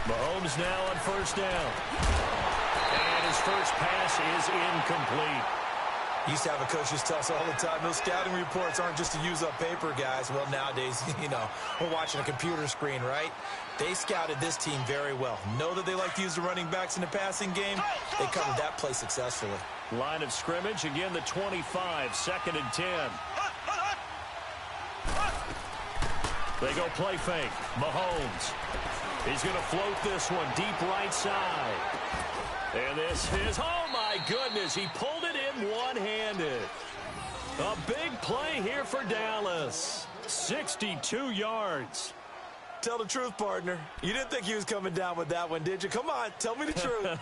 Mahomes now on first down. And his first pass is incomplete. Used to have a coach just tell us all the time, those scouting reports aren't just to use up paper, guys. Well, nowadays, we're watching a computer screen, right? They scouted this team very well. Know that they like to use the running backs in the passing game. They covered that play successfully. Line of scrimmage, again the 25, 2nd and 10. They go play fake. Mahomes. He's going to float this one deep right side. And this is, oh my goodness, he pulled it in one-handed. A big play here for Dallas. 62 yards. Tell the truth, partner. You didn't think he was coming down with that one, did you? Come on, tell me the truth.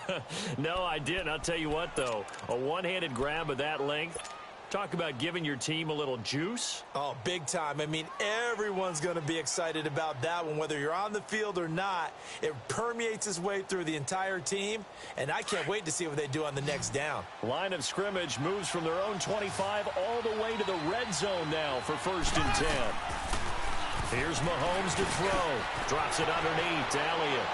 No, I didn't. I'll tell you what, though. A one-handed grab of that length. Talk about giving your team a little juice. Oh, big time. I mean, everyone's going to be excited about that one, whether you're on the field or not. It permeates its way through the entire team, and I can't wait to see what they do on the next down. Line of scrimmage moves from their own 25 all the way to the red zone now for 1st and 10. Here's Mahomes to throw. Drops it underneath to Elliott.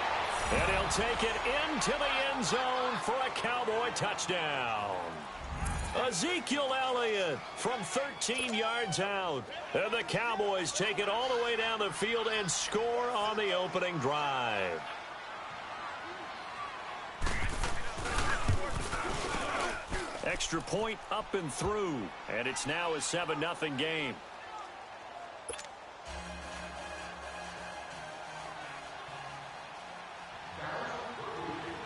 And he'll take it into the end zone for a Cowboy touchdown. Ezekiel Elliott from 13 yards out. And the Cowboys take it all the way down the field and score on the opening drive. Extra point up and through. And it's now a 7-0 game.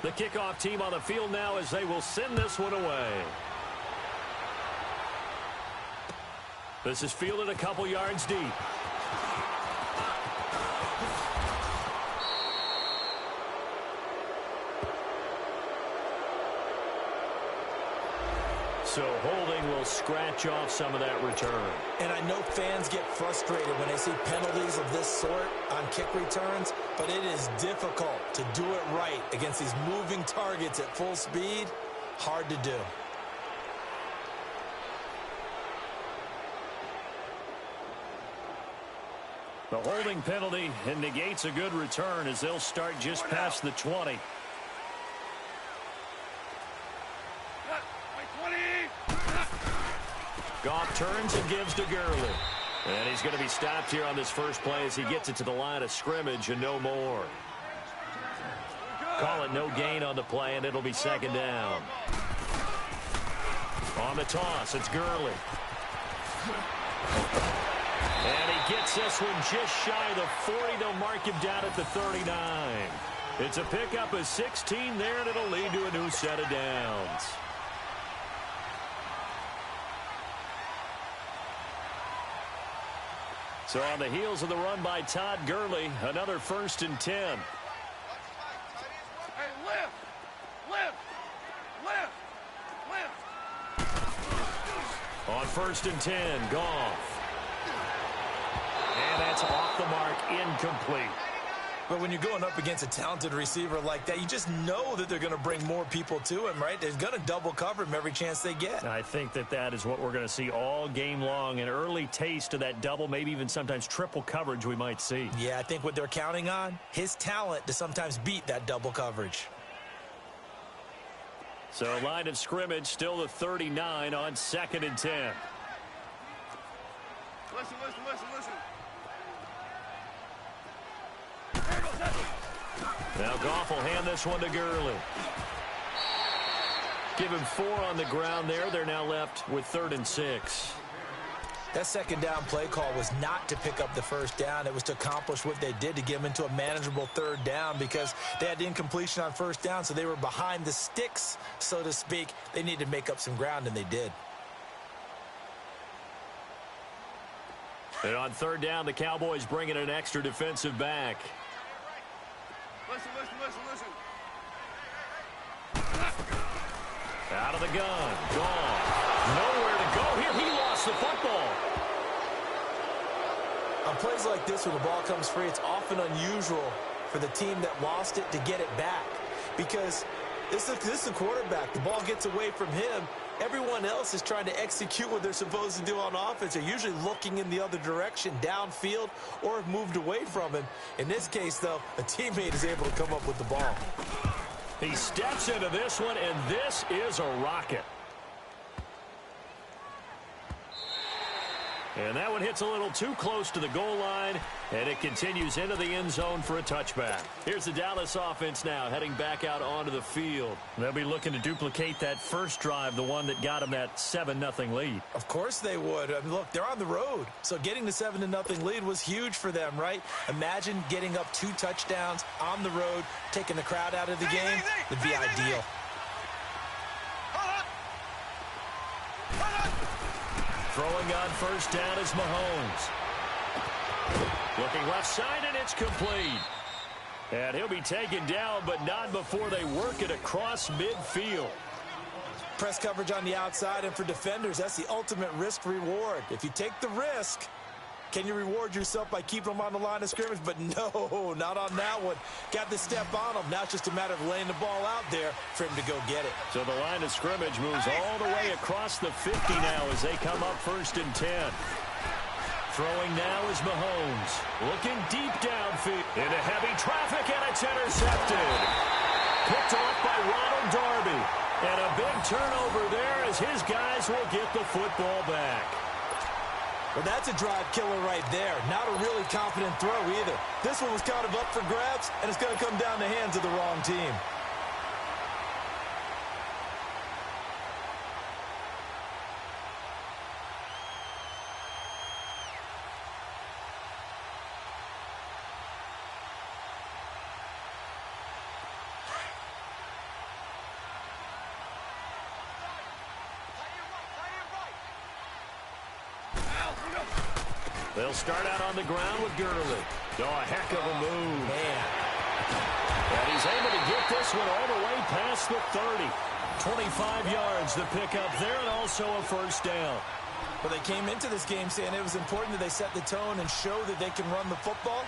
The kickoff team on the field now as they will send this one away. This is fielded a couple yards deep. So holding will scratch off some of that return. And I know fans get frustrated when they see penalties of this sort on kick returns, but it is difficult to do it right against these moving targets at full speed. Hard to do. The holding penalty and negates a good return as they'll start just past the 20. Goff turns and gives to Gurley. And he's going to be stopped here on this first play as he gets it to the line of scrimmage and no more. Call it no gain on the play, and it'll be 2nd down. On the toss, it's Gurley. And he gets this one just shy of the 40. They'll mark him down at the 39. It's a pickup of 16 there, and it'll lead to a new set of downs. So on the heels of the run by Todd Gurley, another 1st and 10. Hey, lift! On 1st and 10, Goff. And that's off the mark, incomplete. But when you're going up against a talented receiver like that, you just know that they're going to bring more people to him, right? They're going to double cover him every chance they get. I think that is what we're going to see all game long. An early taste of that double, maybe even sometimes triple coverage we might see. Yeah, I think what they're counting on, his talent to sometimes beat that double coverage. So line of scrimmage, still the 39 on 2nd and 10. Listen. Now Goff will hand this one to Gurley. Give him 4 on the ground there. They're now left with 3rd and 6. That 2nd down play call was not to pick up the 1st down. It was to accomplish what they did to get them into a manageable 3rd down because they had incompletion on 1st down, so they were behind the sticks, so to speak. They needed to make up some ground, and they did. And on 3rd down, the Cowboys bring in an extra defensive back. Listen. Out of the gun. Gone. Nowhere to go here. He lost the football. On plays like this where the ball comes free, it's often unusual for the team that lost it to get it back because This is the quarterback. The ball gets away from him. Everyone else is trying to execute what they're supposed to do on offense. They're usually looking in the other direction, downfield, or have moved away from him. In this case, though, a teammate is able to come up with the ball. He steps into this one, and this is a rocket. And that one hits a little too close to the goal line, and it continues into the end zone for a touchback. Here's the Dallas offense now heading back out onto the field. They'll be looking to duplicate that first drive, the one that got them that 7-0 lead. Of course they would. I mean, look, they're on the road, so getting the 7-0 lead was huge for them, right? Imagine getting up 2 touchdowns on the road, taking the crowd out of the game. Would be ideal. Throwing on first down is Mahomes. Looking left side, and it's complete. And he'll be taken down, but not before they work it across midfield. Press coverage on the outside, and for defenders, that's the ultimate risk-reward. If you take the risk, can you reward yourself by keeping them on the line of scrimmage? But no, not on that one. Got the step on them. Now it's just a matter of laying the ball out there for him to go get it. So the line of scrimmage moves all the way across the 50 now as they come up 1st and 10. Throwing now is Mahomes. Looking deep downfield into heavy traffic, and it's intercepted. Picked off by Ronald Darby. And a big turnover there as his guys will get the football back. Well, that's a drive killer right there. Not a really confident throw either. This one was kind of up for grabs, and it's going to come down the hands of the wrong team. They'll start out on the ground with Gurley. Oh, a heck of a move. Man. And he's able to get this one all the way past the 30. 25 yards the pickup there, and also a first down. Well, they came into this game saying it was important that they set the tone and show that they can run the football.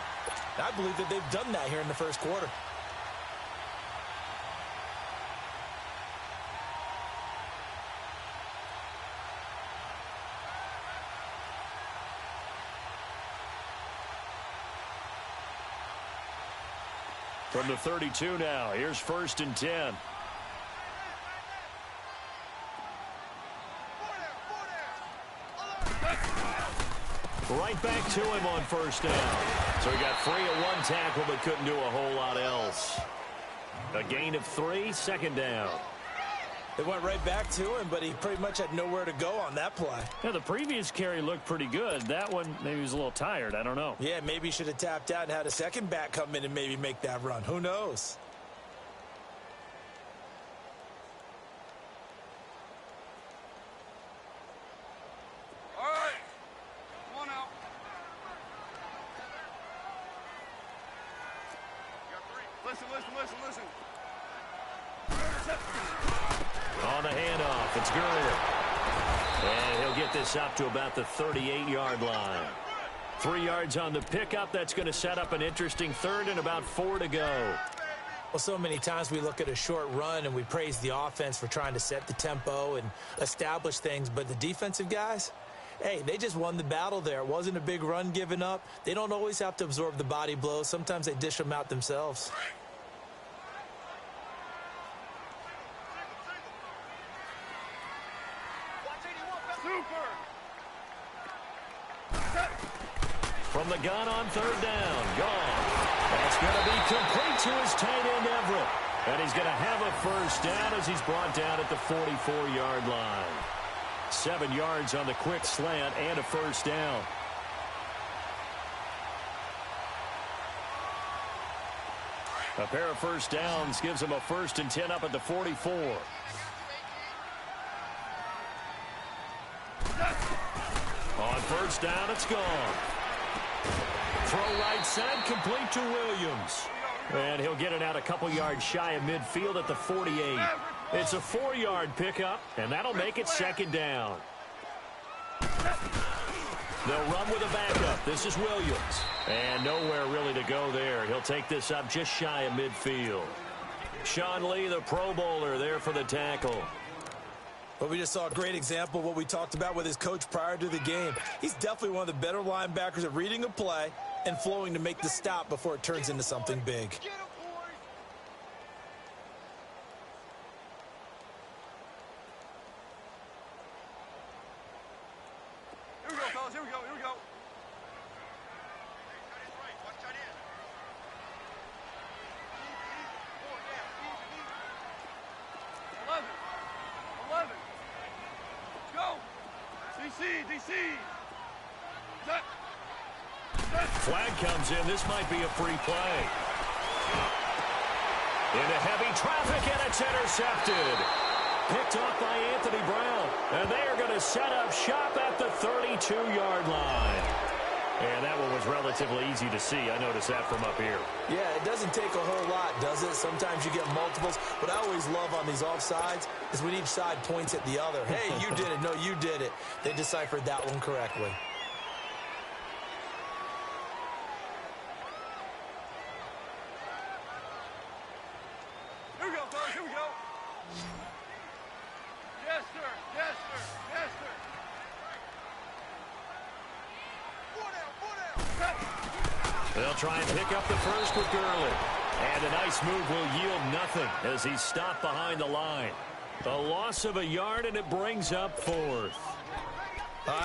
I believe that they've done that here in the first quarter. From the 32 now, here's 1st and 10. Right back to him on first down. So he got free of one tackle but couldn't do a whole lot else. A gain of 3, 2nd down. They went right back to him, but he pretty much had nowhere to go on that play. Yeah, the previous carry looked pretty good. That one, maybe he was a little tired. I don't know. Yeah, maybe he should have tapped out and had a second back come in and maybe make that run. Who knows? All right. Come on now. You got 3. Listen. On the handoff, it's Gurley. And he'll get this up to about the 38-yard line. 3 yards on the pickup. That's going to set up an interesting 3rd and about 4 to go. Well, so many times we look at a short run and we praise the offense for trying to set the tempo and establish things, but the defensive guys, hey, they just won the battle there. It wasn't a big run given up. They don't always have to absorb the body blows. Sometimes they dish them out themselves. From the gun on 3rd down. Gone. That's going to be complete to his tight end, Everett. And he's going to have a first down as he's brought down at the 44-yard line. 7 yards on the quick slant and a first down. A pair of first downs gives him a 1st and 10 up at the 44. On first down, it's gone. Throw right side, complete to Williams. And he'll get it out a couple yards shy of midfield at the 48. It's a 4-yard pickup, and that'll make it 2nd down. They'll run with a backup. This is Williams. And nowhere really to go there. He'll take this up just shy of midfield. Sean Lee, the Pro Bowler, there for the tackle. But we just saw a great example of what we talked about with his coach prior to the game. He's definitely one of the better linebackers at reading a play and flowing to make the stop before it turns into something big. Get him, boys. Here we go, fellas. Here we go. Here we go. Watch that in. 11. 11. Let's go. DC. Set. Flag comes in. This might be a free play. Into heavy traffic, and it's intercepted. Picked off by Anthony Brown. And they are going to set up shop at the 32-yard line. And that one was relatively easy to see. I noticed that from up here. Yeah, it doesn't take a whole lot, does it? Sometimes you get multiples. What I always love on these offsides is when each side points at the other. Hey, you did it. No, you did it. They deciphered that one correctly. Here we go, fellas. Here we go. Yes, sir. Yes, sir. Yes, sir. Four down. They'll try and pick up the first with Gurley. And a nice move will yield nothing as he's stopped behind the line. A loss of a yard, and it brings up fourth.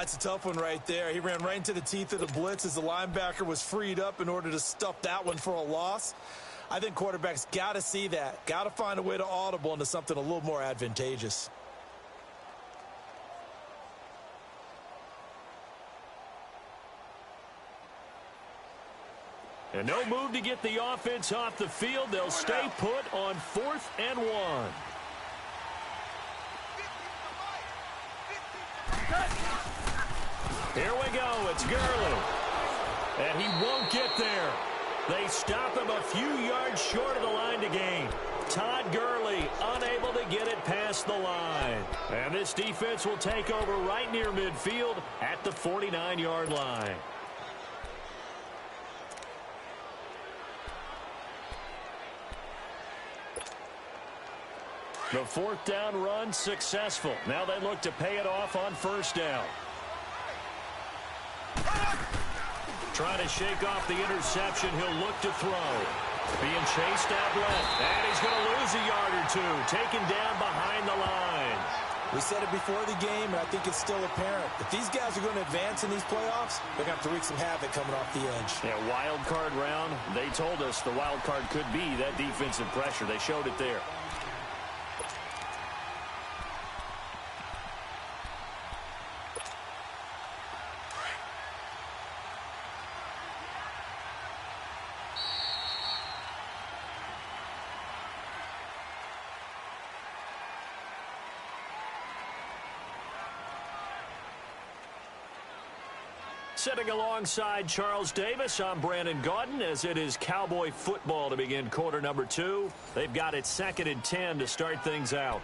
It's a tough one right there. He ran right into the teeth of the blitz as the linebacker was freed up in order to stuff that one for a loss. I think quarterbacks got to see that. Got to find a way to audible into something a little more advantageous. And no move to get the offense off the field. They'll stay put on 4th and 1. Here we go. It's Gurley. And he won't get there. They stop him a few yards short of the line to gain. Todd Gurley unable to get it past the line. And this defense will take over right near midfield at the 49-yard line. The 4th down run successful. Now they look to pay it off on 1st down. Trying to shake off the interception. He'll look to throw. Being chased out left. And he's going to lose a yard or two. Taken down behind the line. We said it before the game, and I think it's still apparent. If these guys are going to advance in these playoffs, they're going to have to wreak some havoc coming off the edge. Yeah, wild card round. They told us the wild card could be that defensive pressure. They showed it there. Sitting alongside Charles Davis, I'm Brandon Gaudin, as it is Cowboy football to begin quarter number 2. They've got it 2nd and 10 to start things out.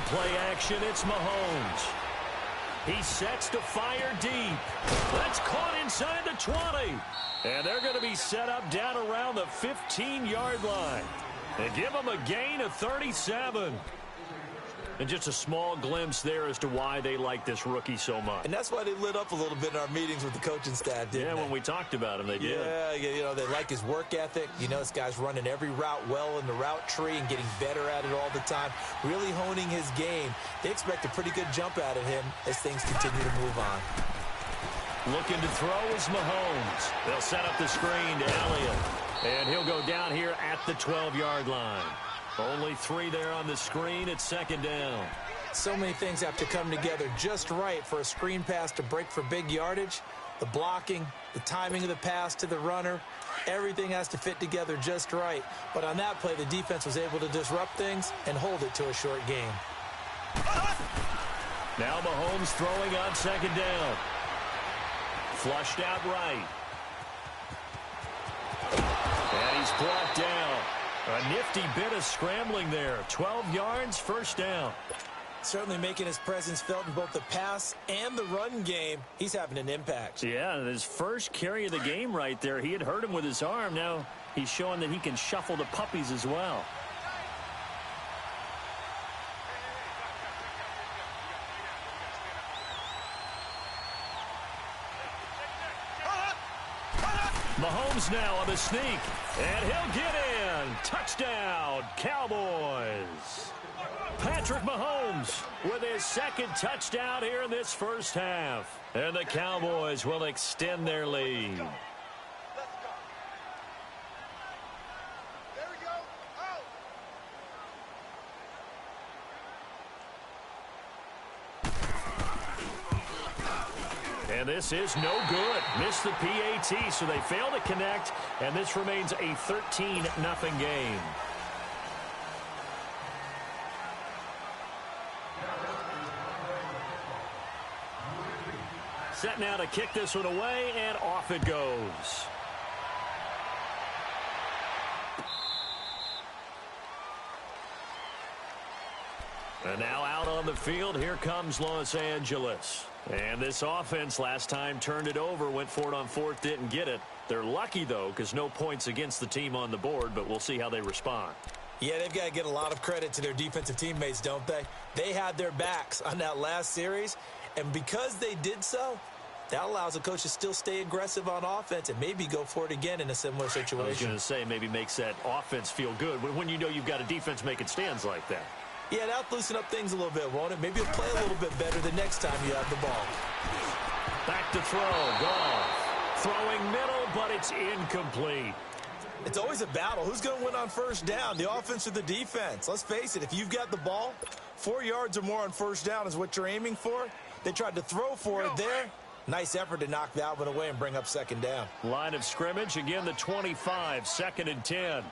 Play action, it's Mahomes. He sets to fire deep. That's caught inside the 20. And they're going to be set up down around the 15-yard line. They give them a gain of 37. And just a small glimpse there as to why they like this rookie so much. And that's why they lit up a little bit in our meetings with the coaching staff, didn't they? Yeah, when we talked about him, they did. Yeah, you know, they like his work ethic. You know, this guy's running every route well in the route tree and getting better at it all the time, really honing his game. They expect a pretty good jump out of him as things continue to move on. Looking to throw is Mahomes. They'll set up the screen to Elliott. And he'll go down here at the 12-yard line. Only 3 there on the screen at 2nd down. So many things have to come together just right for a screen pass to break for big yardage. The blocking, the timing of the pass to the runner, everything has to fit together just right. But on that play, the defense was able to disrupt things and hold it to a short game. Now Mahomes throwing on second down. Flushed out right. And he's brought down. A nifty bit of scrambling there. 12 yards, first down. Certainly making his presence felt in both the pass and the run game. He's having an impact. Yeah, his first carry of the game right there. He had hurt him with his arm. Now he's showing that he can shuffle the puppies as well. Mahomes now on the sneak, and he'll get in. Touchdown, Cowboys. Patrick Mahomes with his second touchdown here in this first half. And the Cowboys will extend their lead. And this is no good. Missed the PAT, so they fail to connect, and this remains a 13-0 game. Set now to kick this one away, and off it goes. And now out on the field, here comes Los Angeles. And this offense last time turned it over, went for it on fourth, didn't get it. They're lucky, though, because no points against the team on the board, but we'll see how they respond. Yeah, they've got to get a lot of credit to their defensive teammates, don't they? They had their backs on that last series, and because they did so, that allows the coach to still stay aggressive on offense and maybe go for it again in a similar situation. I was going to say, maybe makes that offense feel good when you know you've got a defense making stands like that. Yeah, that'll loosen up things a little bit, won't it? Maybe you'll play a little bit better the next time you have the ball. Back to throw. Goff throwing middle, but it's incomplete. It's always a battle. Who's going to win on first down, the offense or the defense? Let's face it, if you've got the ball, 4 yards or more on first down is what you're aiming for. They tried to throw for it there. Nice effort to knock that one away and bring up second down. Line of scrimmage, again the 25, 2nd and 10.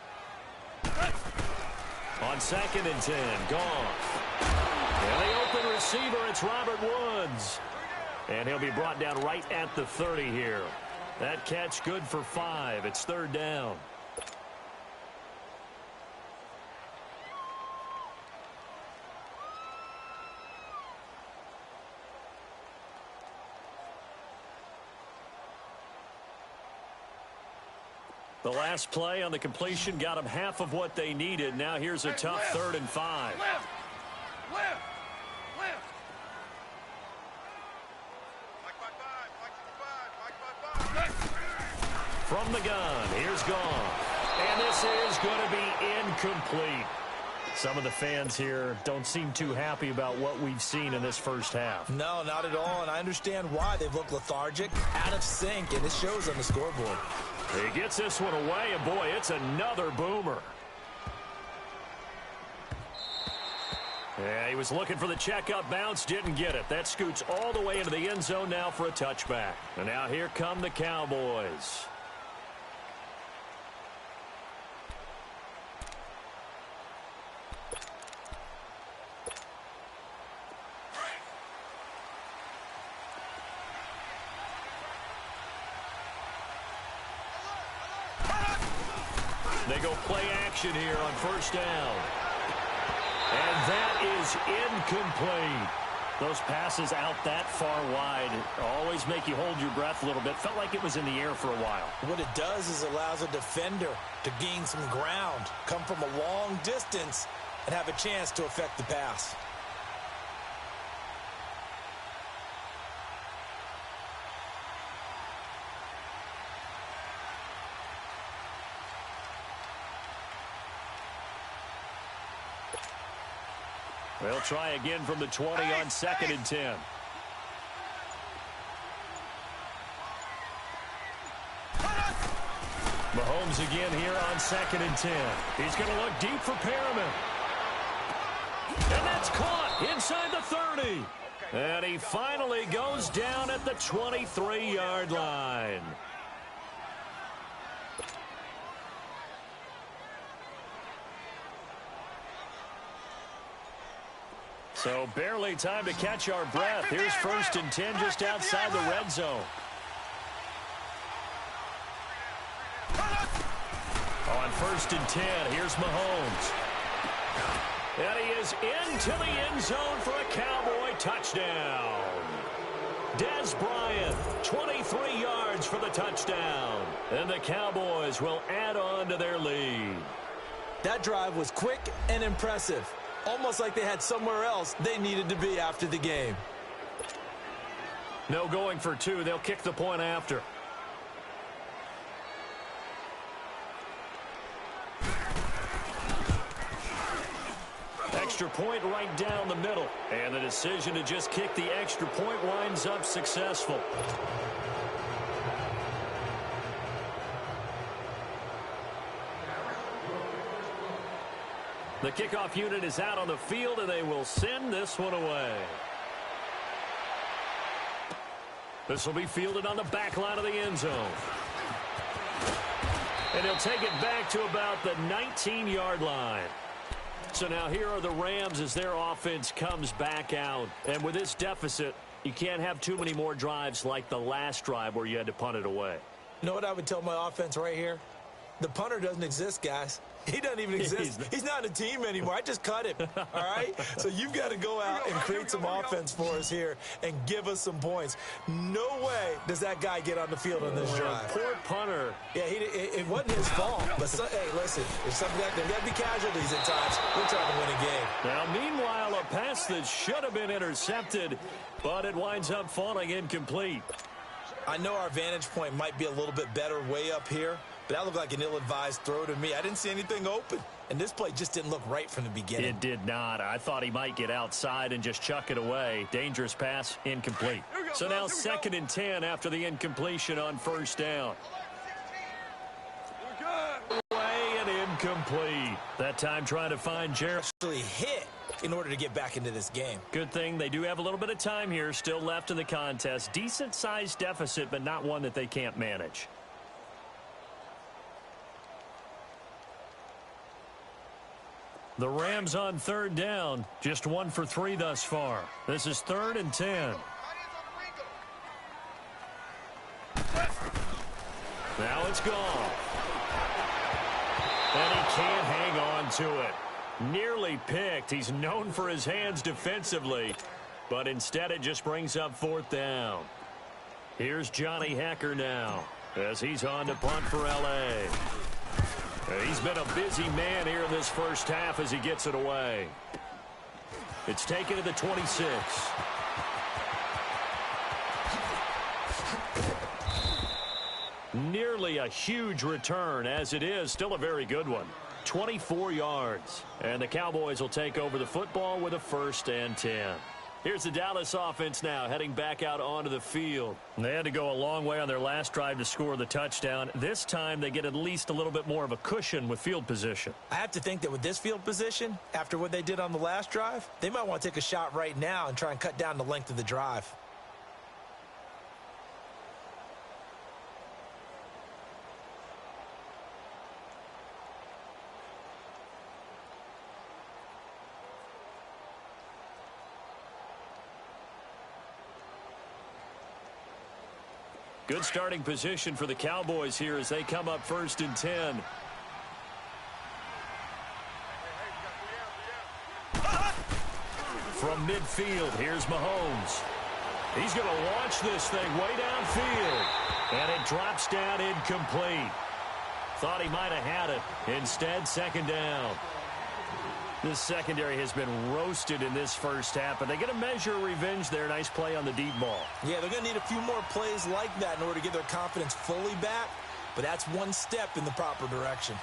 On 2nd and 10, Goff. And the open receiver, it's Robert Woods. And he'll be brought down right at the 30 here. That catch good for 5. It's 3rd down. The last play on the completion got them half of what they needed. Now here's a tough 3rd and 5. From the gun, here's Goff. And this is going to be incomplete. Some of the fans here don't seem too happy about what we've seen in this first half. No, not at all, and I understand why. They've looked lethargic, out of sync, and it shows on the scoreboard. He gets this one away, and boy, it's another boomer. Yeah, he was looking for the checkup bounce, didn't get it. That scoots all the way into the end zone now for a touchback. And now here come the Cowboys. They go play action here on first down. And that is incomplete. Those passes out that far wide always make you hold your breath a little bit. Felt like it was in the air for a while. What it does is allows a defender to gain some ground, come from a long distance, and have a chance to affect the pass. They'll try again from the 20 on 2nd and 10. Mahomes again here on 2nd and 10. He's going to look deep for Perriman. And that's caught inside the 30. And he finally goes down at the 23-yard line. So barely time to catch our breath. Here's 1st and 10 just outside the red zone. On 1st and 10, here's Mahomes. And he is into the end zone for a Cowboy touchdown. Des Bryant, 23 yards for the touchdown. And the Cowboys will add on to their lead. That drive was quick and impressive. Almost like they had somewhere else they needed to be after the game. No going for 2. They'll kick the point after. Extra point right down the middle. And the decision to just kick the extra point winds up successful. The kickoff unit is out on the field, and they will send this one away. This will be fielded on the back line of the end zone. And he'll take it back to about the 19-yard line. So now here are the Rams as their offense comes back out. And with this deficit, you can't have too many more drives like the last drive where you had to punt it away. You know what I would tell my offense right here? The punter doesn't exist, guys. He doesn't even exist. He's not a team anymore. I just cut him, all right? So you've got to go out and create some offense for us here and give us some points. No way does that guy get on the field on this drive. Poor punter. Yeah, it wasn't his fault. But, hey, listen, there's something there got to be casualties at times. We're trying to win a game. Now, meanwhile, a pass that should have been intercepted, but it winds up falling incomplete. I know our vantage point might be a little bit better way up here, but that looked like an ill-advised throw to me. I didn't see anything open, and this play just didn't look right from the beginning. It did not. I thought he might get outside and just chuck it away. Dangerous pass, incomplete. So now 2nd and 10 after the incompletion on 1st down. Away and incomplete. That time trying to find Jared. Actually hit in order to get back into this game. Good thing they do have a little bit of time here still left in the contest. Decent-sized deficit, but not one that they can't manage. The Rams on 3rd down, just 1 for 3 thus far. This is 3rd and 10. Now it's gone. And he can't hang on to it. Nearly picked. He's known for his hands defensively, but instead it just brings up 4th down. Here's Johnny Hecker now as he's on to punt for L.A. He's been a busy man here in this first half as he gets it away. It's taken to the 26. Nearly a huge return, as it is still a very good one. 24 yards. And the Cowboys will take over the football with a 1st and 10. Here's the Dallas offense now heading back out onto the field. They had to go a long way on their last drive to score the touchdown. This time they get at least a little bit more of a cushion with field position. I have to think that with this field position, after what they did on the last drive, they might want to take a shot right now and try and cut down the length of the drive. Good starting position for the Cowboys here as they come up 1st and 10. From midfield, here's Mahomes. He's going to launch this thing way downfield. And it drops down incomplete. Thought he might have had it. Instead, 2nd down. This secondary has been roasted in this first half, but they get a measure of revenge there. Nice play on the deep ball. Yeah, they're going to need a few more plays like that in order to get their confidence fully back, but that's one step in the proper direction.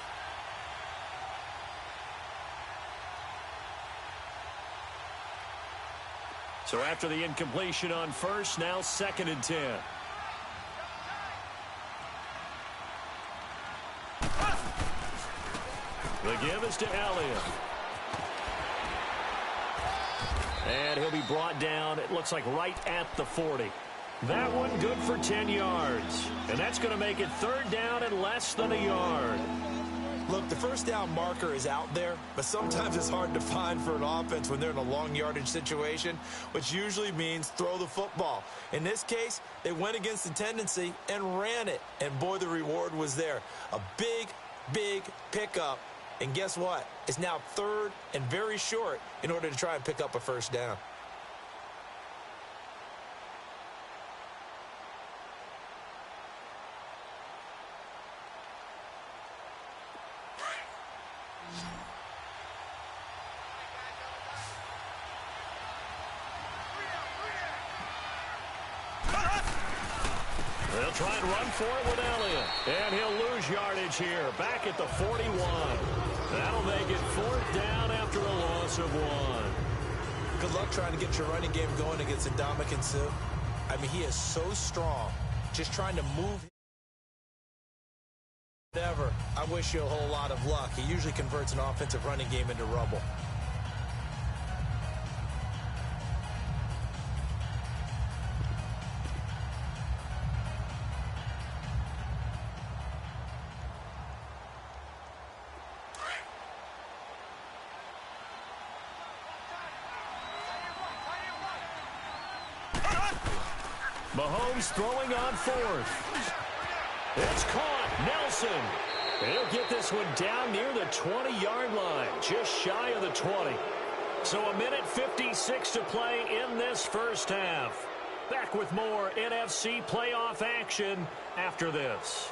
So after the incompletion on 1st, now 2nd and 10. The give is to Elliott. And he'll be brought down, it looks like right at the 40. That one good for 10 yards. And that's going to make it 3rd down and less than a yard. Look, the first down marker is out there, but sometimes it's hard to find for an offense when they're in a long yardage situation, which usually means throw the football. In this case, they went against the tendency and ran it, and boy, the reward was there. A big, big pickup, and guess what? It's now third and very short in order to try and pick up a first down. They'll try and run for it with Elliott. And he'll lose yardage here, back at the 41. That'll make it fourth down after a loss of 1. Good luck trying to get your running game going against Ndamukong Suh. I mean, he is so strong. Just trying to move. Whatever. I wish you a whole lot of luck. He usually converts an offensive running game into rubble. Mahomes throwing on fourth. It's caught. Nelson. He'll get this one down near the 20-yard line, just shy of the 20. So a minute 56 to play in this first half. Back with more NFC playoff action after this.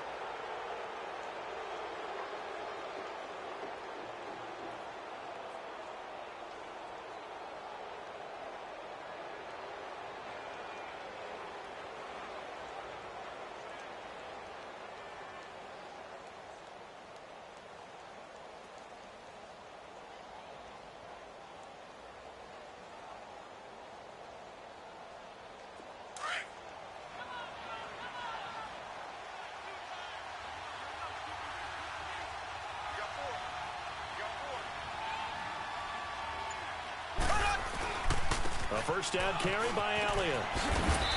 A first down carry by Elliott.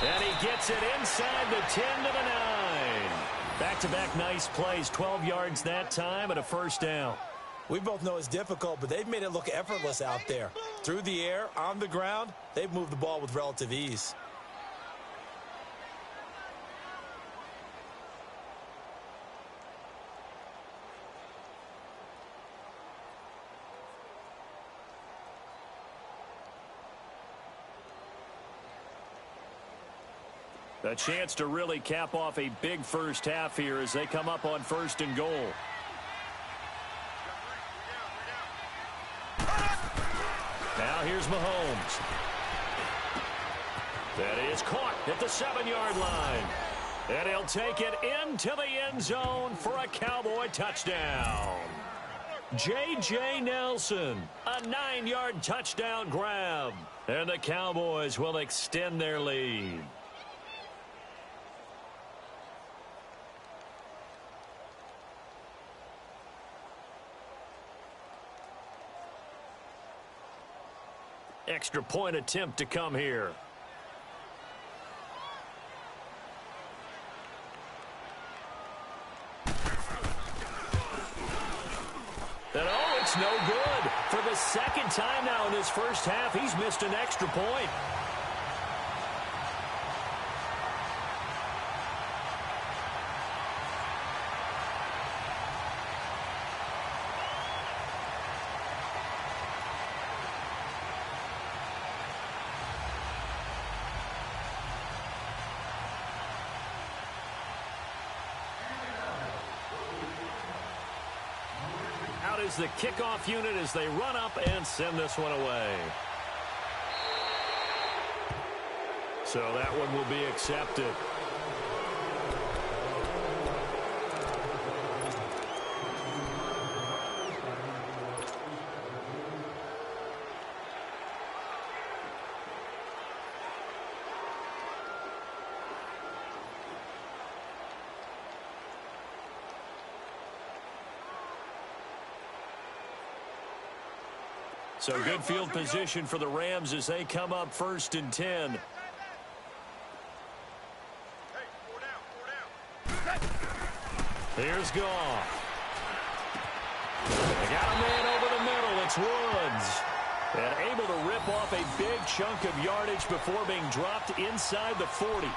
And he gets it inside the 10 to the 9. Back-to-back nice plays, 12 yards that time and a first down. We both know it's difficult, but they've made it look effortless out there. Through the air, on the ground, they've moved the ball with relative ease. A chance to really cap off a big first half here as they come up on first and goal. Now here's Mahomes. That is caught at the 7-yard line. And he'll take it into the end zone for a Cowboy touchdown. J.J. Nelson, a 9-yard touchdown grab. And the Cowboys will extend their lead. Extra point attempt to come here. And oh, it's no good. For the second time now in this first half, he's missed an extra point. Is the kickoff unit as they run up and send this one away. So that one will be accepted. So good field position for the Rams as they come up first and 10. Here's Goff. Got a man over the middle. It's Woods. And able to rip off a big chunk of yardage before being dropped inside the 40.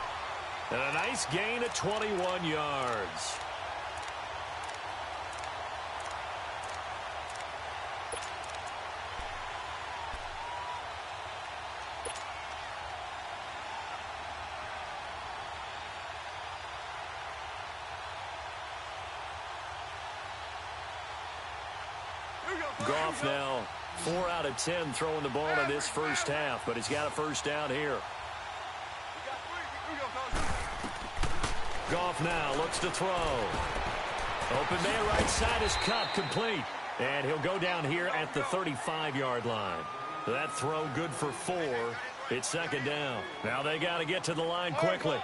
And a nice gain of 21 yards. Goff now 4 out of 10 throwing the ball in this first half, but he's got a first down here. Goff now looks to throw. Open man right side is cut, complete. And he'll go down here at the 35-yard line. That throw good for 4. It's second down. Now they got to get to the line quickly.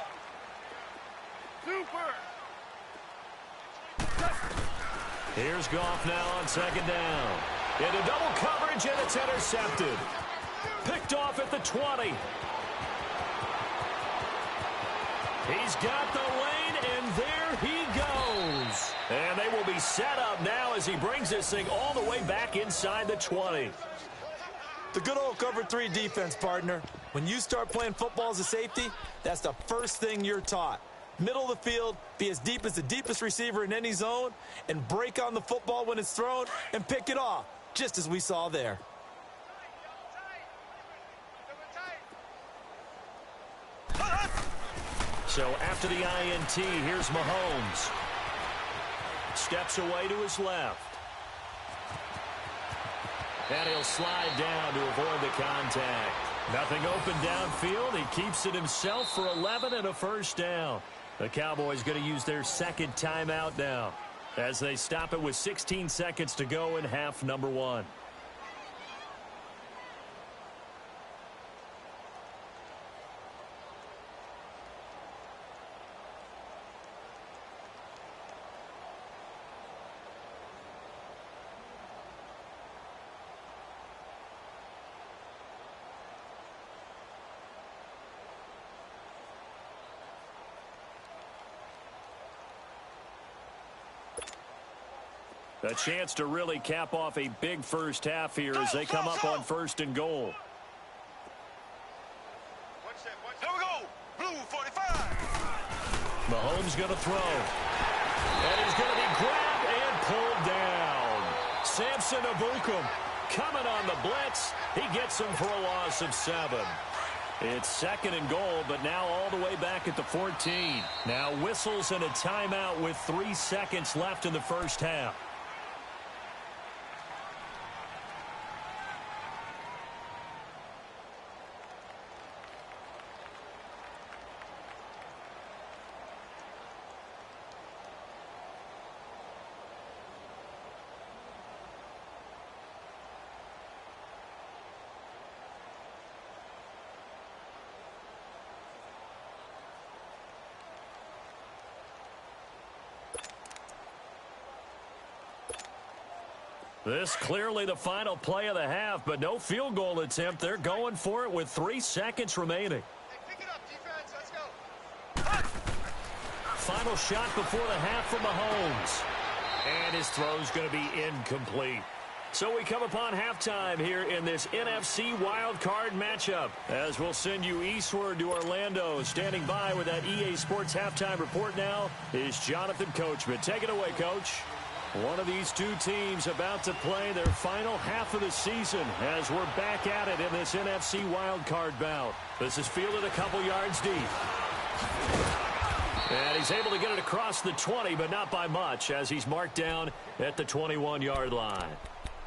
Here's Goff now on second down. Into double coverage, and it's intercepted. Picked off at the 20. He's got the lane, and there he goes. And they will be set up now as he brings this thing all the way back inside the 20. The good old cover 3 defense, partner. When you start playing football as a safety, that's the first thing you're taught. Middle of the field, be as deep as the deepest receiver in any zone, and break on the football when it's thrown and pick it off, just as we saw there. So after the INT, here's Mahomes. Steps away to his left. And he'll slide down to avoid the contact. Nothing open downfield. He keeps it himself for 11 and a first down. The Cowboys going to use their second timeout now as they stop it with 16 seconds to go in half number 1. A chance to really cap off a big first half here as they come up on first and goal. Here we go. Blue 45. Mahomes going to throw. And he's going to be grabbed and pulled down. Samson Abukum coming on the blitz. He gets him for a loss of 7. It's second and goal, but now all the way back at the 14. Now whistles and a timeout with 3 seconds left in the first half. This clearly the final play of the half, but no field goal attempt. They're going for it with 3 seconds remaining. Hey, pick it up, defense. Let's go. Final shot before the half from Mahomes. And his throw's going to be incomplete. So we come upon halftime here in this NFC wild card matchup. As we'll send you eastward to Orlando. Standing by with that EA Sports halftime report now is Jonathan Coachman. Take it away, Coach. One of these two teams about to play their final half of the season as we're back at it in this NFC wildcard bout. This is fielded a couple yards deep. And he's able to get it across the 20, but not by much as he's marked down at the 21-yard line.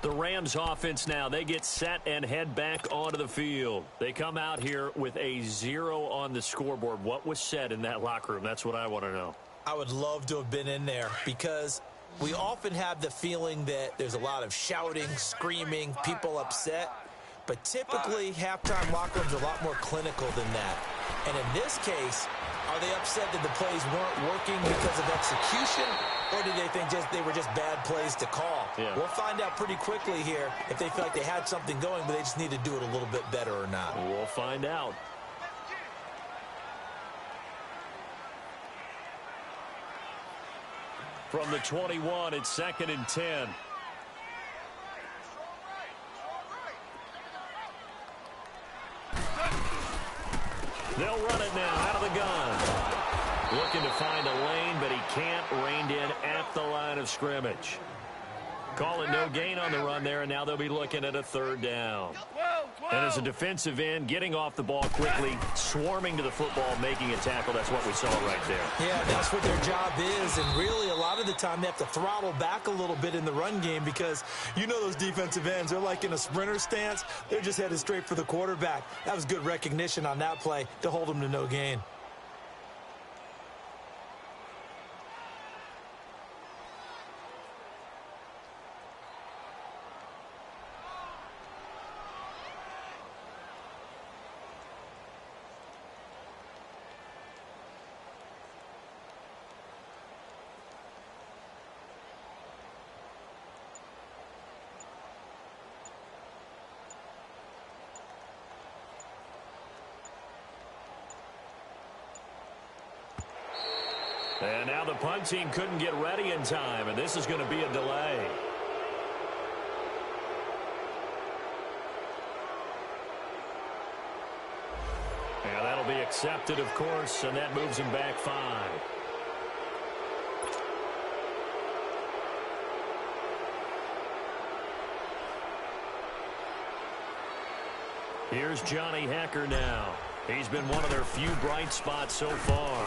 The Rams offense now, they get set and head back onto the field. They come out here with a 0 on the scoreboard. What was said in that locker room? That's what I want to know. I would love to have been in there because we often have the feeling that there's a lot of shouting, screaming, people upset. But typically, halftime locker rooms are a lot more clinical than that. And in this case, are they upset that the plays weren't working because of execution? Or do they think they were just bad plays to call? Yeah. We'll find out pretty quickly here if they feel like they had something going, but they just need to do it a little bit better or not. We'll find out. From the 21, it's 2nd and 10. They'll run it now out of the gun. Looking to find a lane, but he can't. Reined in at the line of scrimmage. Call it no gain on the run there, and now they'll be looking at a third down. And as a defensive end, getting off the ball quickly, swarming to the football, making a tackle, that's what we saw right there. Yeah, that's what their job is, and really a lot of the time they have to throttle back a little bit in the run game because you know those defensive ends, they're like in a sprinter stance. They're just headed straight for the quarterback. That was good recognition on that play to hold them to no gain. And now the punt team couldn't get ready in time, and this is going to be a delay. And that'll be accepted, of course, and that moves him back 5. Here's Johnny Hacker now. He's been one of their few bright spots so far.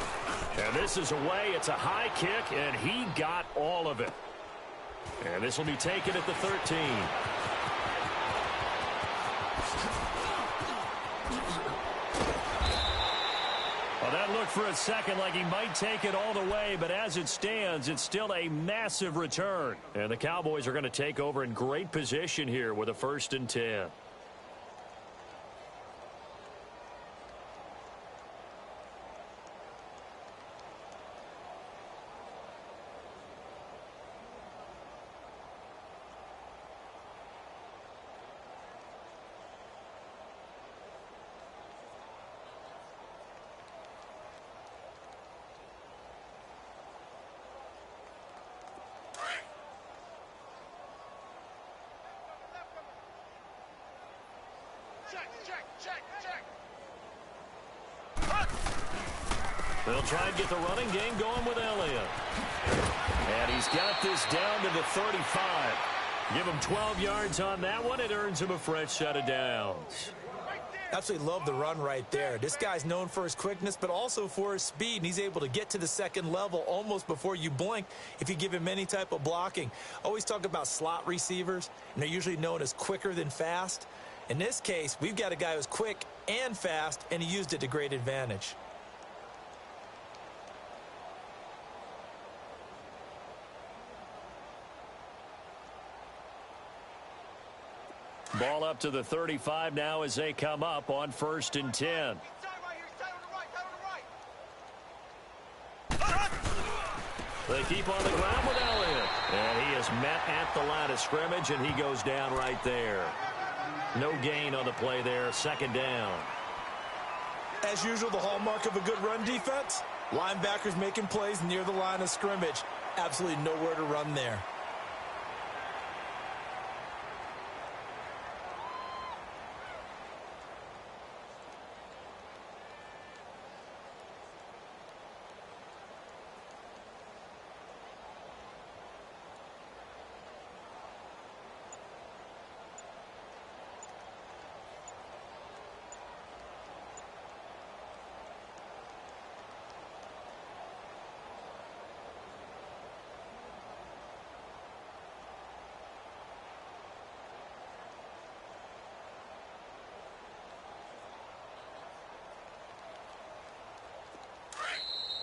And this is away. It's a high kick, and he got all of it. And this will be taken at the 13. Well, that looked for a second like he might take it all the way, but as it stands, it's still a massive return. And the Cowboys are going to take over in great position here with a 1st and 10. They'll try and get the running game going with Elliott. And he's got this down to the 35. Give him 12 yards on that one. It earns him a fresh set of downs. Absolutely love the run right there. This guy's known for his quickness, but also for his speed, and he's able to get to the second level almost before you blink if you give him any type of blocking. Always talk about slot receivers, and they're usually known as quicker than fast. In this case, we've got a guy who's quick and fast, and he used it to great advantage. Ball up to the 35 now as they come up on 1st and 10. They keep on the ground with Elliott. And he is met at the line of scrimmage, and he goes down right there. No gain on the play there. 2nd down. As usual, the hallmark of a good run defense, linebackers making plays near the line of scrimmage. Absolutely nowhere to run there.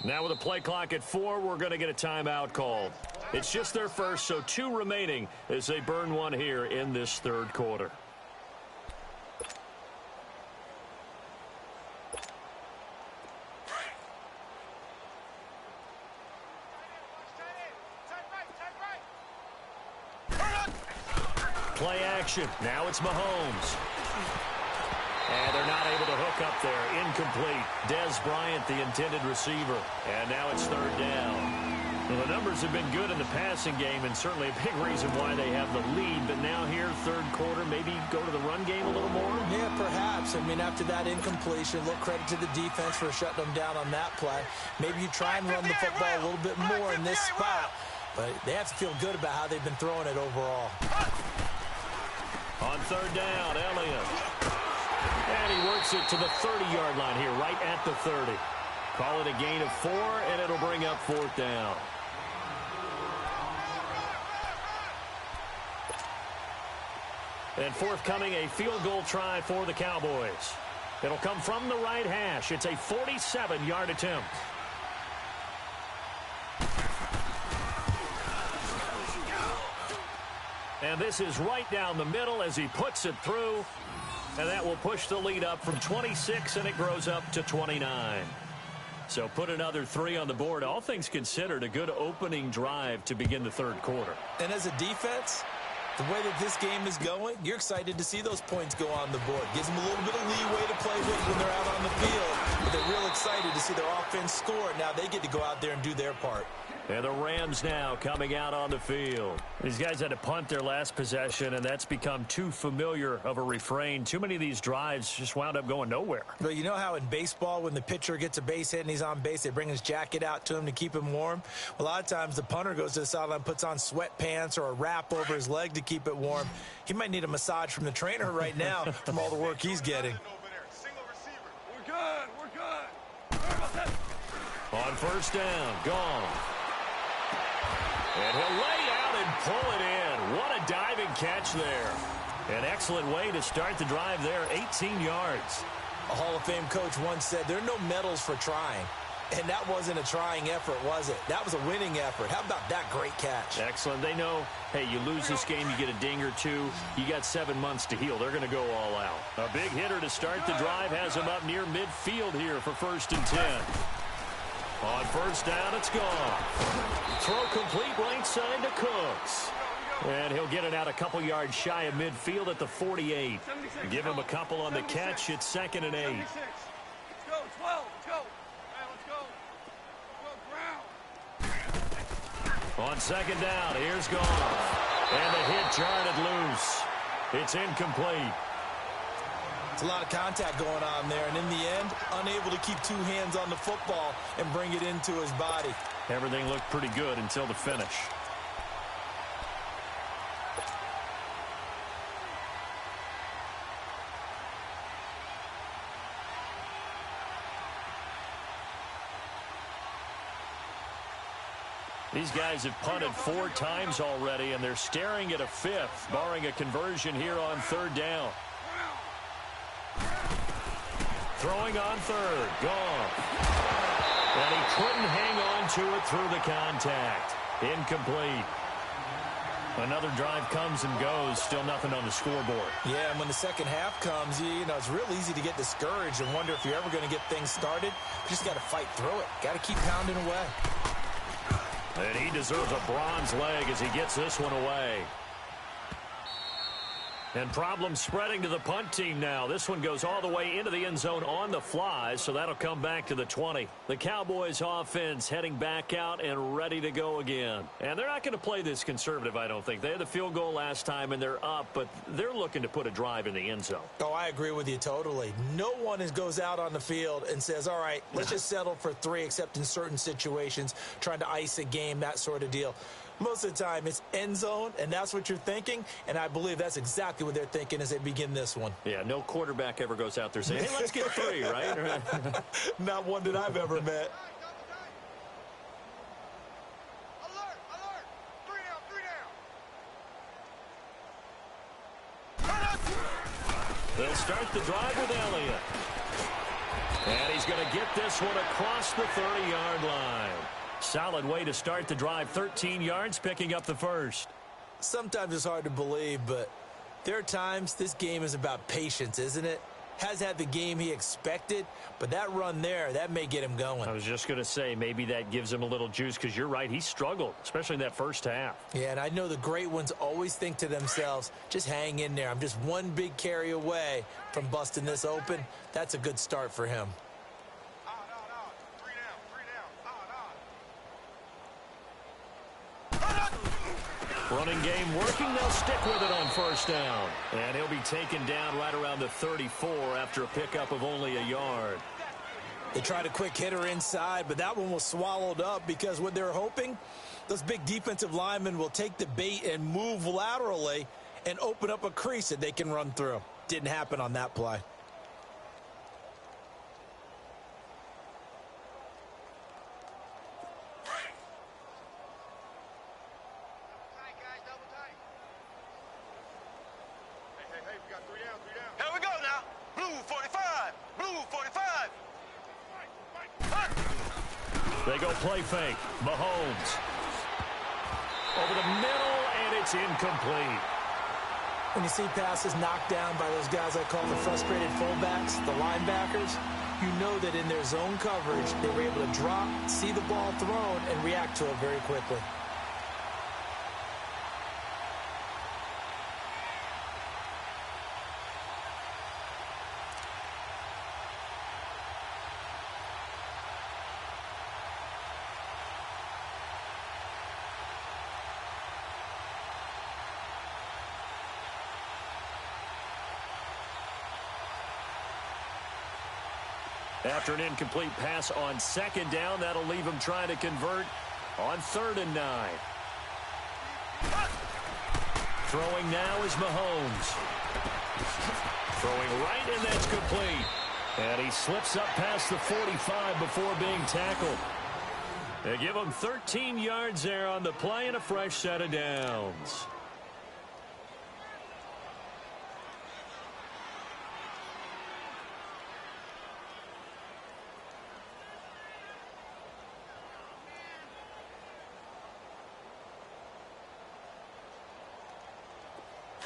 Now with a play clock at 4, we're going to get a timeout called. It's just their first, so 2 remaining as they burn one here in this 3rd quarter. Play action. Now it's Mahomes. And they're not able to hook up there. Incomplete. Dez Bryant, the intended receiver. And now it's 3rd down. Well, the numbers have been good in the passing game, and certainly a big reason why they have the lead. But now here, third quarter, maybe go to the run game a little more? Yeah, perhaps. I mean, after that incompletion, a little credit to the defense for shutting them down on that play. Maybe you try and run the football a little bit more in this spot. But they have to feel good about how they've been throwing it overall. On third down, Elliott. And he works it to the 30-yard line here, right at the 30. Call it a gain of 4, and it'll bring up fourth down. And forthcoming, a field goal try for the Cowboys. It'll come from the right hash. It's a 47-yard attempt. And this is right down the middle as he puts it through. And that will push the lead up from 26, and it grows up to 29. So put another 3 on the board. All things considered, a good opening drive to begin the third quarter. And as a defense, the way that this game is going, you're excited to see those points go on the board. Gives them a little bit of leeway to play with when they're out on the field. But they're real excited to see their offense score. Now they get to go out there and do their part. And the Rams now coming out on the field. These guys had to punt their last possession, and that's become too familiar of a refrain. Too many of these drives just wound up going nowhere. But you know how in baseball, when the pitcher gets a base hit and he's on base, they bring his jacket out to him to keep him warm? Well, a lot of times the punter goes to the sideline, puts on sweatpants or a wrap over his leg to keep it warm. He might need a massage from the trainer right now from all the work he's getting. We're good. We're good. On first down, gone. And he'll lay out and pull it in. What a diving catch there. An excellent way to start the drive there, 18 yards. A Hall of Fame coach once said, there are no medals for trying. And that wasn't a trying effort, was it? That was a winning effort. How about that great catch? Excellent. They know, hey, you lose this game, you get a ding or two. You got 7 months to heal. They're going to go all out. A big hitter to start the drive has him up near midfield here for 1st and 10. On first down, it's gone. Throw complete right side to Cooks. And he'll get it out a couple yards shy of midfield at the 48. Give him a couple on the catch. It's 2nd and 8. Let's go, 12. Let's go. Man, let's go. Let's go, ground. On 2nd down, here's Goff. And the hit jarred it loose. It's incomplete. It's a lot of contact going on there, and in the end, unable to keep 2 hands on the football and bring it into his body. Everything looked pretty good until the finish. These guys have punted 4 times already, and they're staring at a 5th, barring a conversion here on 3rd down. Throwing on 3rd, gone. And he couldn't hang on to it through the contact. Incomplete. Another drive comes and goes, still nothing on the scoreboard. Yeah, and when the second half comes, you know, it's real easy to get discouraged and wonder if you're ever going to get things started. You just got to fight through it. Got to keep pounding away. And he deserves a bronze leg as he gets this one away. And problems spreading to the punt team now. This one goes all the way into the end zone on the fly, so that'll come back to the 20. The Cowboys offense heading back out and ready to go again. And they're not going to play this conservative, I don't think. They had the field goal last time, and they're up, but they're looking to put a drive in the end zone. Oh, I agree with you totally. No one goes out on the field and says, all right, let's just settle for 3, except in certain situations, trying to ice a game, that sort of deal. Most of the time, it's end zone, and that's what you're thinking, and I believe that's exactly what they're thinking as they begin this one. Yeah, no quarterback ever goes out there saying, hey, let's get 3, right? Not one that I've ever met. Alert, alert. 3 down. They'll start the drive with Elliott. And he's going to get this one across the 30-yard line. Solid way to start the drive. 13 yards, picking up the 1st. Sometimes it's hard to believe, but there are times this game is about patience, isn't it? Has had the game he expected, but that run there, that may get him going. I was just going to say, maybe that gives him a little juice, because you're right, he struggled, especially in that first half. Yeah, and I know the great ones always think to themselves, just hang in there. I'm just one big carry away from busting this open. That's a good start for him. Running game working. They'll stick with it on first down. And he'll be taken down right around the 34 after a pickup of only a yard. They tried a quick hitter inside, but that one was swallowed up because what they're hoping, those big defensive linemen will take the bait and move laterally and open up a crease that they can run through. Didn't happen on that play. They go play fake. Mahomes. Over the middle, and it's incomplete. When you see passes knocked down by those guys I call the frustrated fullbacks, the linebackers, you know that in their zone coverage, they were able to drop, see the ball thrown, and react to it very quickly. After an incomplete pass on second down, that'll leave him trying to convert on 3rd and 9. Throwing now is Mahomes. Throwing right, and that's complete. And he slips up past the 45 before being tackled. They give him 13 yards there on the play and a fresh set of downs.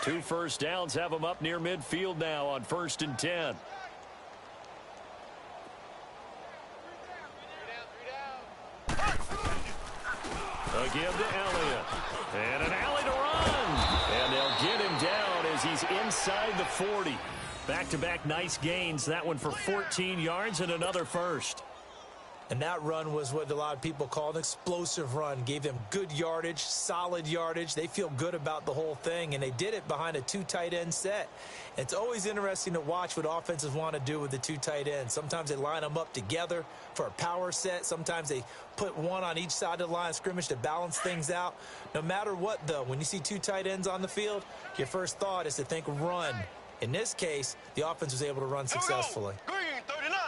Two first downs have them up near midfield now on 1st and 10. A give to Elliott. And an alley to run. And they'll get him down as he's inside the 40. Back-to-back nice gains. That one for 14 yards and another first. And that run was what a lot of people call an explosive run. Gave them good yardage, solid yardage. They feel good about the whole thing, and they did it behind a 2 tight end set. It's always interesting to watch what offenses want to do with the 2 tight ends. Sometimes they line them up together for a power set. Sometimes they put one on each side of the line of scrimmage to balance things out. No matter what, though, when you see 2 tight ends on the field, your first thought is to think run. In this case, the offense was able to run successfully. Green 39.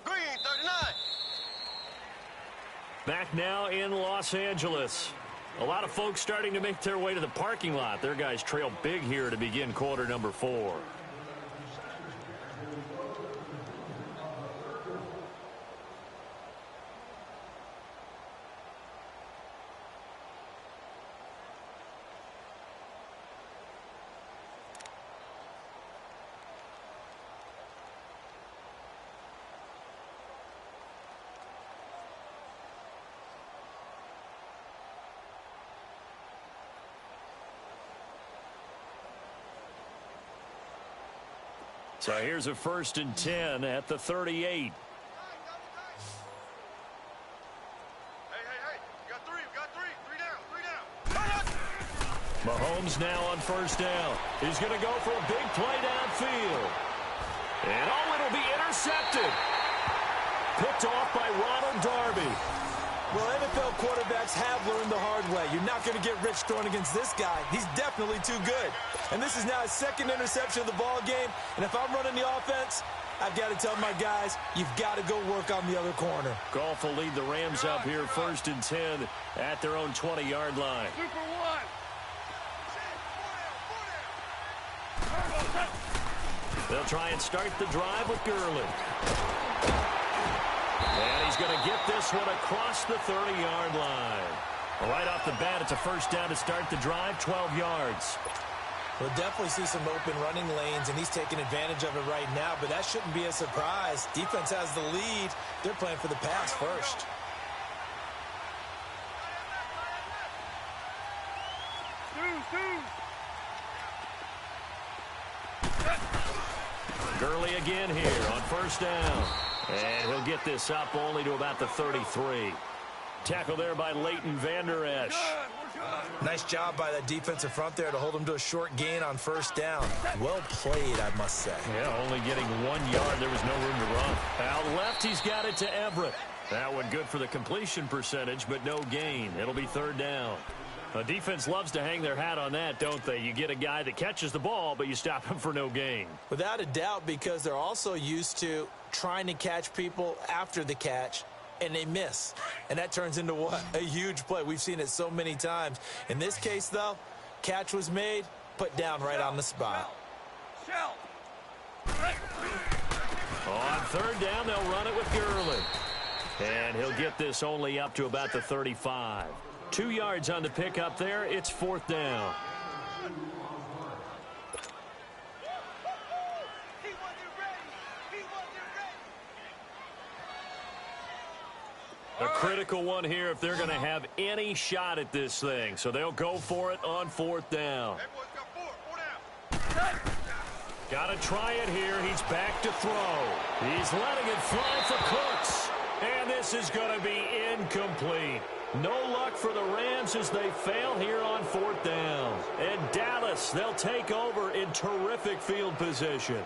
Green 39. Back now in Los Angeles. A lot of folks starting to make their way to the parking lot. Their guys trail big here to begin quarter number 4. So here's a 1st and 10 at the 38. Hey, you got 3, you got 3. 3 down, 3 down. Mahomes now on 1st down. He's going to go for a big play downfield. And it'll be intercepted. Picked off by Ronald Darby. Well, NFL quarterbacks have learned the hard way. You're not going to get rich throwing against this guy. He's definitely too good. And this is now his 2nd interception of the ball game. And if I'm running the offense, I've got to tell my guys, you've got to go work on the other corner. Goff will lead the Rams up here 1st and 10 at their own 20-yard line. Super 1. They'll try and start the drive with Gurley. And he's going to get this one across the 30-yard line. Right off the bat, it's a 1st down to start the drive, 12 yards. We'll definitely see some open running lanes, and he's taking advantage of it right now, but that shouldn't be a surprise. Defense has the lead. They're playing for the pass first. Gurley again here on 1st down. And he'll get this up only to about the 33. Tackle there by Leighton Vander Esch. Nice job by that defensive front there to hold them to a short gain on first down. Well played, I must say. Yeah, only getting 1 yard. There was no room to run. Out left, he's got it to Everett. That one good for the completion percentage, but no gain. It'll be third down. The defense loves to hang their hat on that, don't they? You get a guy that catches the ball, but you stop him for no gain. Without a doubt, because they're also used to trying to catch people after the catch, and they miss. And that turns into what? A huge play. We've seen it so many times. In this case, though, catch was made, put down right on the spot. On third down, they'll run it with Gurley. And he'll get this only up to about the 35. 2 yards on the pickup there. It's fourth down. A critical one here if they're going to have any shot at this thing. So they'll go for it on fourth down. Got to try it here. He's back to throw. He's letting it fly for Cooks. And this is going to be incomplete. No luck for the Rams as they fail here on fourth down. And Dallas, they'll take over in terrific field position.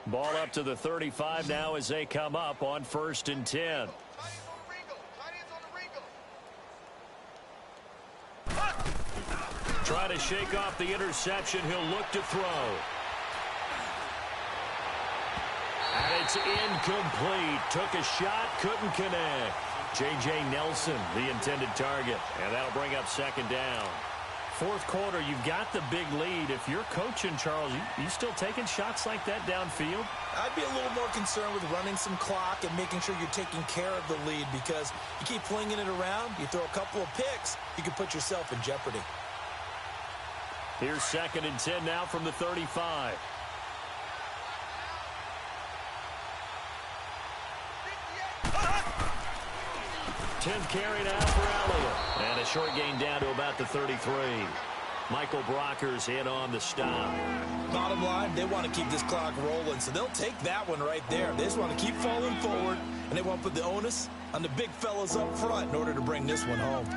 Ball up to the 35 now as they come up on 1st and 10. Try to shake off the interception. He'll look to throw. And it's incomplete. Took a shot, couldn't connect. J.J. Nelson, the intended target. And that'll bring up second down. Fourth quarter, you've got the big lead. If you're coaching, Charles, you still taking shots like that downfield? I'd be a little more concerned with running some clock and making sure you're taking care of the lead, because you keep flinging it around, you throw a couple of picks, you can put yourself in jeopardy. Here's 2nd and 10 now from the 35. Tenth carry now for Elliott. And a short gain down to about the 33. Michael Brocker's in on the stop. Bottom line, they want to keep this clock rolling, so they'll take that one right there. They just want to keep falling forward, and they want to put the onus on the big fellas up front in order to bring this one home.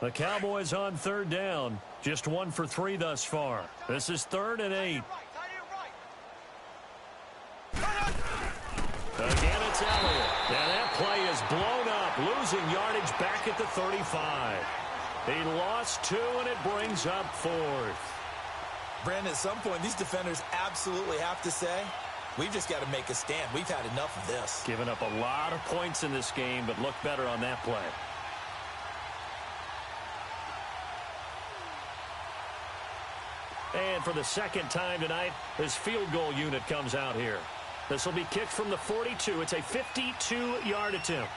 The Cowboys on third down. Just 1 for 3 thus far. This is 3rd and 8. Again, it's Elliott. And that play is blown up. Losing yardage back at the 35. He lost 2, and it brings up 4th. Brandon, at some point, these defenders absolutely have to say, we've just got to make a stand. We've had enough of this. Given up a lot of points in this game, but look better on that play. And for the second time tonight, his field goal unit comes out here. This will be kicked from the 42. It's a 52-yard attempt.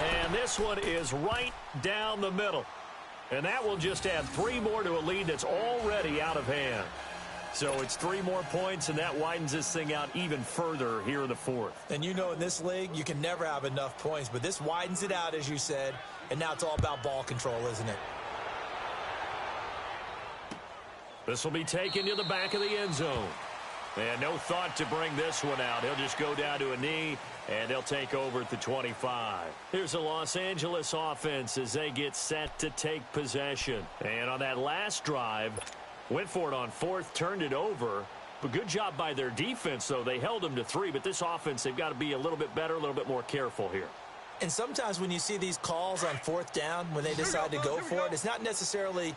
And this one is right down the middle. And that will just add 3 more to a lead that's already out of hand. So it's 3 more points, and that widens this thing out even further here in the 4th. And you know, in this league, you can never have enough points, but this widens it out, as you said, and now it's all about ball control, isn't it? This will be taken to the back of the end zone. And no thought to bring this one out. He'll just go down to a knee, and they'll take over at the 25. Here's the Los Angeles offense as they get set to take possession. And on that last drive, went for it on 4th, turned it over. But good job by their defense, though. They held them to 3, but this offense, they've got to be a little bit better, a little bit more careful here. And sometimes when you see these calls on 4th down, when they decide to go for it, it's not necessarily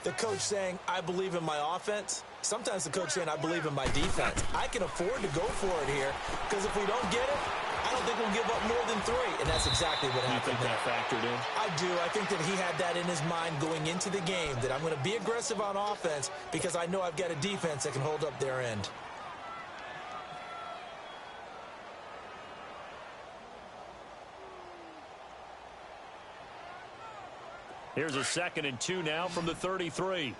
the coach saying, I believe in my offense. Sometimes the coach saying, I believe in my defense. I can afford to go for it here, because if we don't get it, I don't think we'll give up more than 3, and that's exactly what happened. You think that factored in? I do. I think that he had that in his mind going into the game, that I'm going to be aggressive on offense because I know I've got a defense that can hold up their end. Here's a 2nd and 2 now from the 33.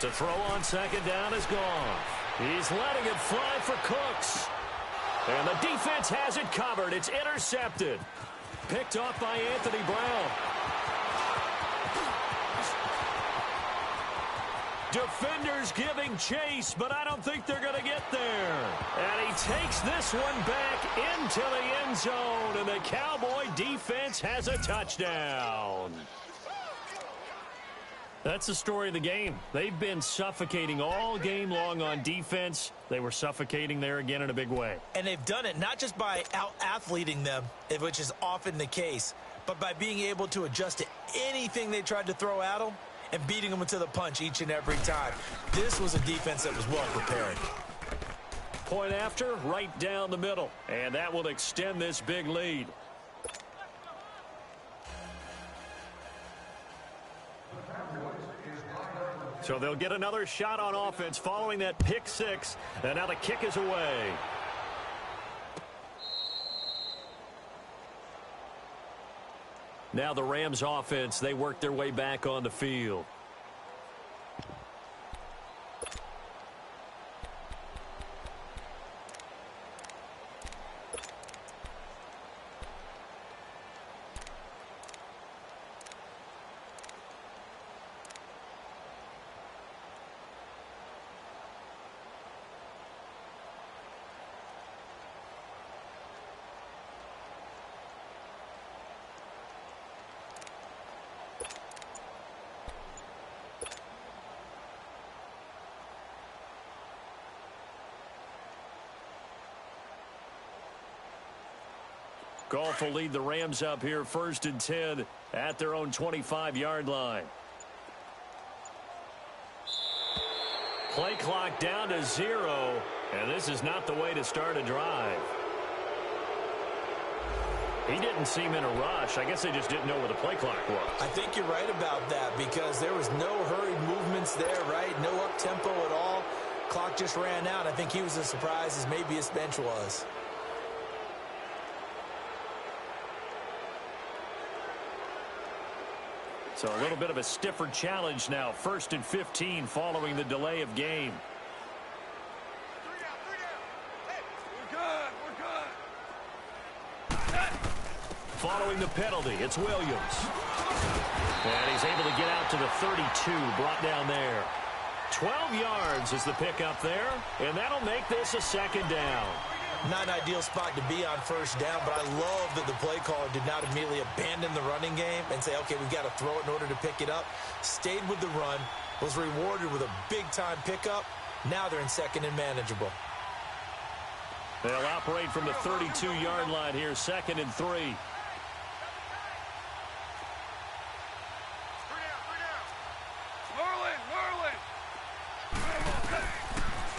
To throw on 2nd down is gone. He's letting it fly for Cooks. And the defense has it covered. It's intercepted. Picked off by Anthony Brown. Defenders giving chase, but I don't think they're going to get there. And he takes this one back into the end zone, and the Cowboy defense has a touchdown. That's the story of the game. They've been suffocating all game long on defense. They were suffocating there again in a big way. And they've done it not just by out-athleting them, which is often the case, but by being able to adjust to anything they tried to throw at them and beating them to the punch each and every time. This was a defense that was well prepared. Point after, right down the middle. And that will extend this big lead. So they'll get another shot on offense following that pick 6. And now the kick is away. Now the Rams offense, they work their way back on the field. Goff will lead the Rams up here 1st and 10 at their own 25-yard line. Play clock down to 0, and this is not the way to start a drive. He didn't seem in a rush. I guess they just didn't know where the play clock was. I think you're right about that because there was no hurried movements there, right? No up-tempo at all. Clock just ran out. I think he was as surprised as maybe his bench was. So a little bit of a stiffer challenge now. 1st and 15 following the delay of game. Following the penalty, it's Williams. And he's able to get out to the 32, brought down there. 12 yards is the pickup there, and that'll make this a 2nd down. Not an ideal spot to be on 1st down, but I love that the play caller did not immediately abandon the running game and say, okay, we've got to throw it in order to pick it up. Stayed with the run, was rewarded with a big-time pickup. Now they're in 2nd and manageable. They'll operate from the 32-yard line here, 2nd and 3.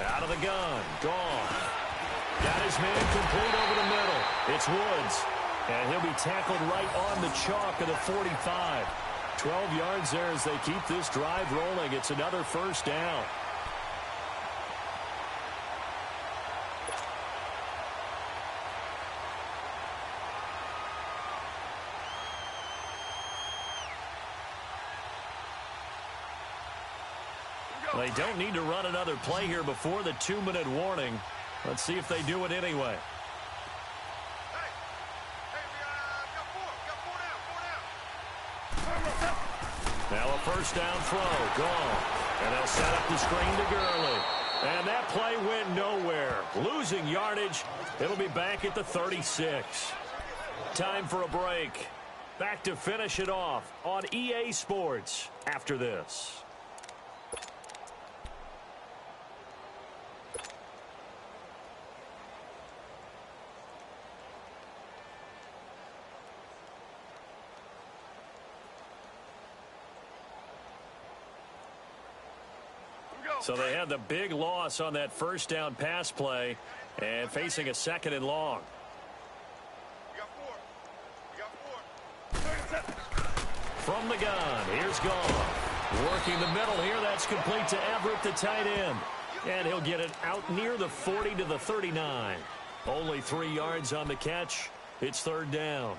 Out of the gun, gone. Got his man complete over the middle. It's Woods. And he'll be tackled right on the chalk of the 45. 12 yards there as they keep this drive rolling. It's another 1st down. They don't need to run another play here before the 2-minute warning. Let's see if they do it anyway. Now a 1st down throw, gone. And they'll set up the screen to Gurley. And that play went nowhere. Losing yardage. It'll be back at the 36. Time for a break. Back to finish it off on EA Sports after this. So they had the big loss on that first down pass play and facing a 2nd and long. From the gun, here's Goff. Working the middle here, that's complete to Everett, the tight end. And he'll get it out near the 40 to the 39. Only 3 yards on the catch. It's 3rd down.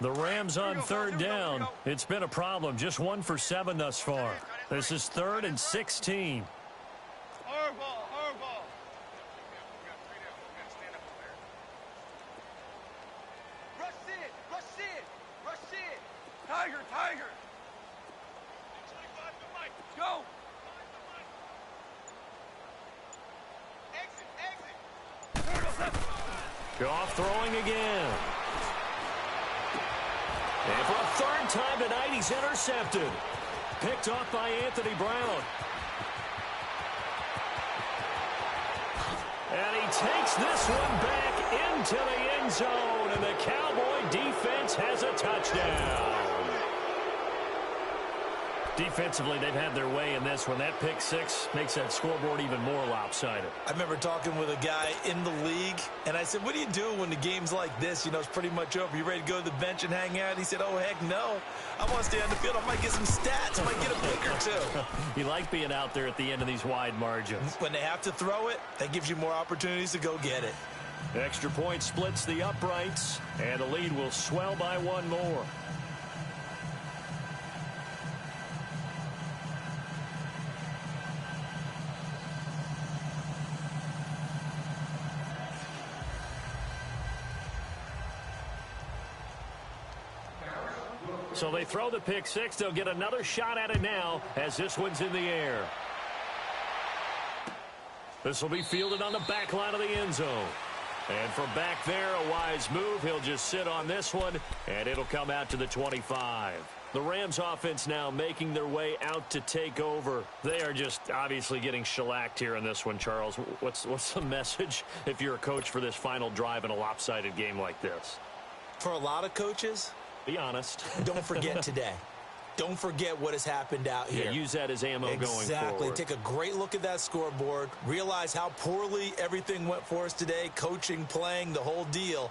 The Rams on 3rd down. It's been a problem. Just 1 for 7 thus far. This is 3rd and 16. Hardball. Rush it. Tiger. Go. Exit. Goff throwing again. And for a 3rd time tonight, he's intercepted. Picked off by Anthony Brown. And he takes this one back into the end zone, and the Cowboy defense has a touchdown. Defensively, they've had their way in this one. That pick 6 makes that scoreboard even more lopsided. I remember talking with a guy in the league, and I said, what do you do when the game's like this? You know, it's pretty much over. You ready to go to the bench and hang out? He said, oh, heck no. I want to stay on the field. I might get some stats. I might get a pick or 2. You like being out there at the end of these wide margins. When they have to throw it, that gives you more opportunities to go get it. Extra point splits the uprights, and the lead will swell by 1 more. So they throw the pick 6. They'll get another shot at it now as this one's in the air. This will be fielded on the back line of the end zone. And from back there, a wise move. He'll just sit on this one, and it'll come out to the 25. The Rams offense now making their way out to take over. They are just obviously getting shellacked here in this one, Charles. What's the message if you're a coach for this final drive in a lopsided game like this? For a lot of coaches, be honest. Don't forget today. Don't forget what has happened out here. Yeah, use that as ammo going forward. Exactly. Take a great look at that scoreboard. Realize how poorly everything went for us today. Coaching, playing, the whole deal.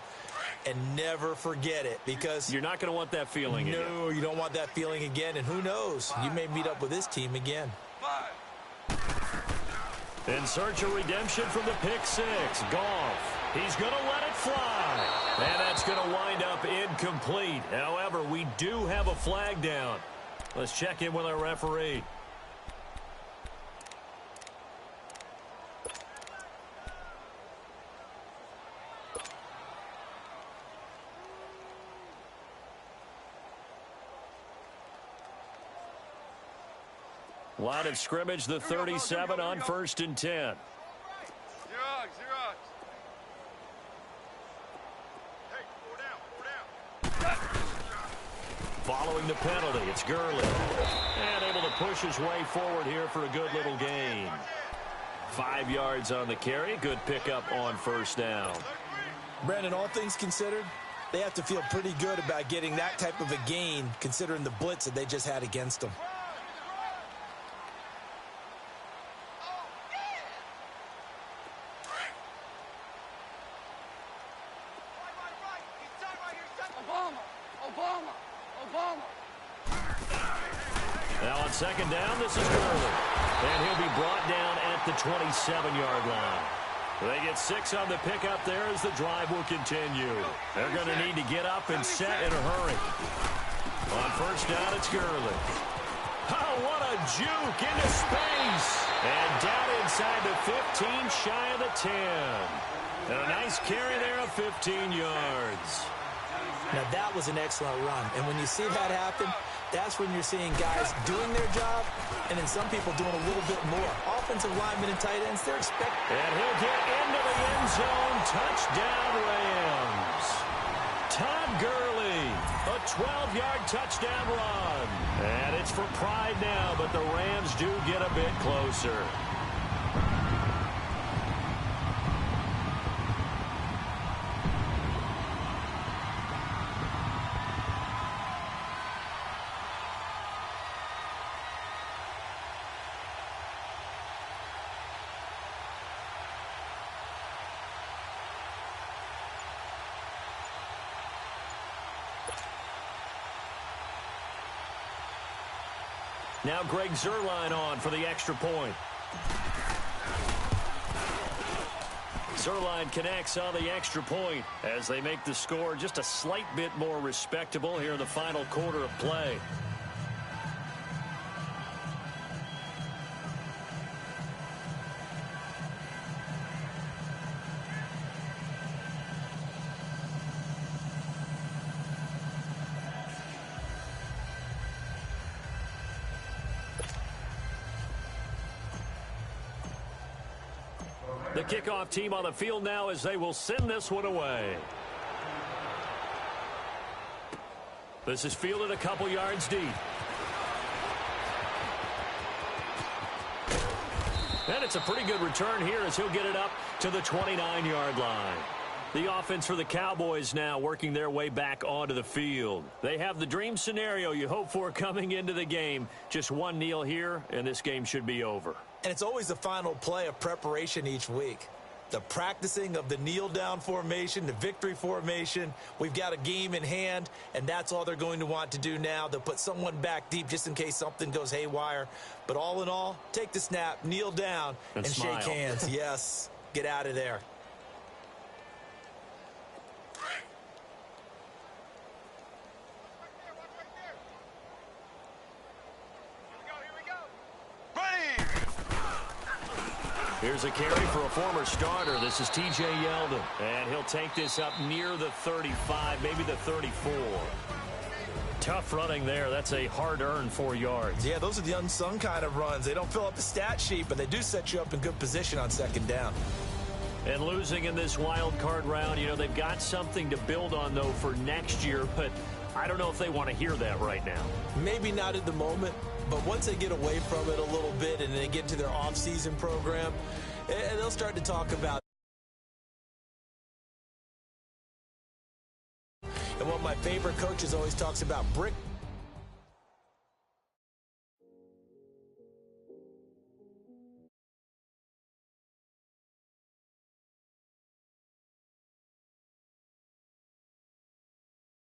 And never forget it, because you're not going to want that feeling again. No, you don't want that feeling again. And who knows? You may meet up with this team again. In search of redemption from the pick 6. Goff. He's going to let it fly. And that's going to wind up incomplete. However, we do have a flag down. Let's check in with our referee. Line of scrimmage, the 37 on 1st and 10. Following the penalty, it's Gurley. And able to push his way forward here for a good little gain. 5 yards on the carry. Good pickup on 1st down. Brandon, all things considered, they have to feel pretty good about getting that type of a gain, considering the blitz that they just had against them. Now on 2nd down, this is Gurley. And he'll be brought down at the 27-yard line. They get 6 on the pickup there as the drive will continue. They're going to need to get up and set in a hurry. On 1st down, it's Gurley. Oh, what a juke into space. And down inside the 15, shy of the 10. And a nice carry there of 15 yards. Now, that was an excellent run. And when you see that happen, that's when you're seeing guys doing their job and then some people doing a little bit more. Offensive linemen and tight ends, they're expecting. And he'll get into the end zone. Touchdown, Rams. Todd Gurley, a 12-yard touchdown run. And it's for pride now, but the Rams do get a bit closer. Now Greg Zuerlein on for the extra point. Zuerlein connects on the extra point as they make the score just a slight bit more respectable here in the final quarter of play. The kickoff team on the field now as they will send this one away. This is fielded a couple yards deep. And it's a pretty good return here as he'll get it up to the 29-yard line. The offense for the Cowboys now working their way back onto the field. They have the dream scenario you hope for coming into the game. Just one kneel here, and this game should be over. And it's always the final play of preparation each week. The practicing of the kneel-down formation, the victory formation. We've got a game in hand, and that's all they're going to want to do now. They'll put someone back deep just in case something goes haywire. But all in all, take the snap, kneel down, and shake hands. Yes, get out of there. Here's a carry for a former starter. This is T.J. Yeldon, and he'll take this up near the 35, maybe the 34. Tough running there. That's a hard-earned 4 yards. Yeah, those are the unsung kind of runs. They don't fill up the stat sheet, but they do set you up in good position on second down. And losing in this wild card round, you know, they've got something to build on, though, for next year, but I don't know if they want to hear that right now. Maybe not at the moment. But once they get away from it a little bit and they get to their off-season program, they'll start to talk about. And one of my favorite coaches always talks about brick